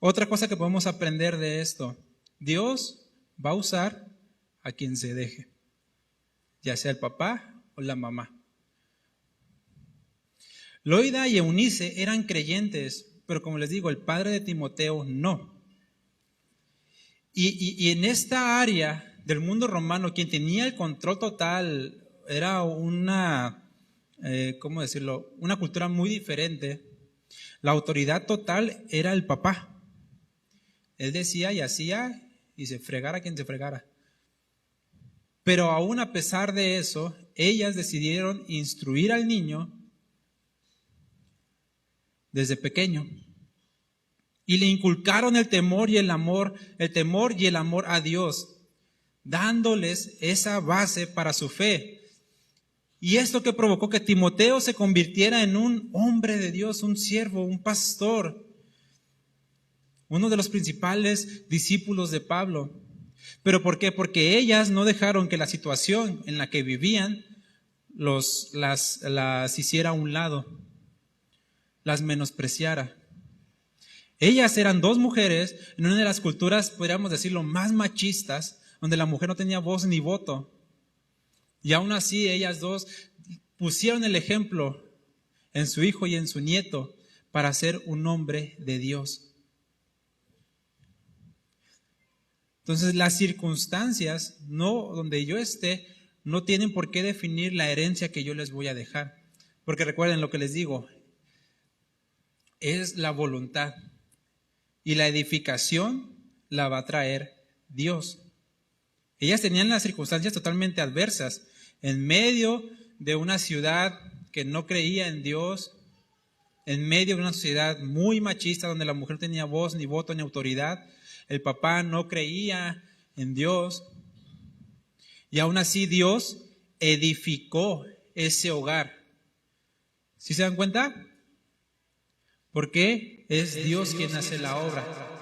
Otra cosa que podemos aprender de esto: Dios va a usar a quien se deje, ya sea el papá o la mamá. Loida y Eunice eran creyentes, pero como les digo, el padre de Timoteo no. Y en esta área del mundo romano, quien tenía el control total era una, ¿cómo decirlo?, una cultura muy diferente. La autoridad total era el papá. Él decía y hacía, y se fregara quien se fregara. Pero aún a pesar de eso, ellas decidieron instruir al niño desde pequeño. Y le inculcaron el temor y el amor a Dios, dándoles esa base para su fe. Y esto que provocó que Timoteo se convirtiera en un hombre de Dios, un siervo, un pastor, uno de los principales discípulos de Pablo. ¿Pero por qué? Porque ellas no dejaron que la situación en la que vivían las hiciera a un lado, las menospreciara. Ellas eran dos mujeres en una de las culturas, podríamos decirlo, más machistas, donde la mujer no tenía voz ni voto. Y aún así ellas dos pusieron el ejemplo en su hijo y en su nieto para ser un hombre de Dios. Entonces las circunstancias, no donde yo esté, no tienen por qué definir la herencia que yo les voy a dejar. Porque recuerden lo que les digo, es la voluntad. Y la edificación la va a traer Dios. Ellas tenían las circunstancias totalmente adversas, en medio de una ciudad que no creía en Dios, en medio de una sociedad muy machista donde la mujer no tenía voz, ni voto, ni autoridad. El papá no creía en Dios. Y aún así Dios edificó ese hogar. ¿Sí se dan cuenta? Porque es Dios quien hace la obra.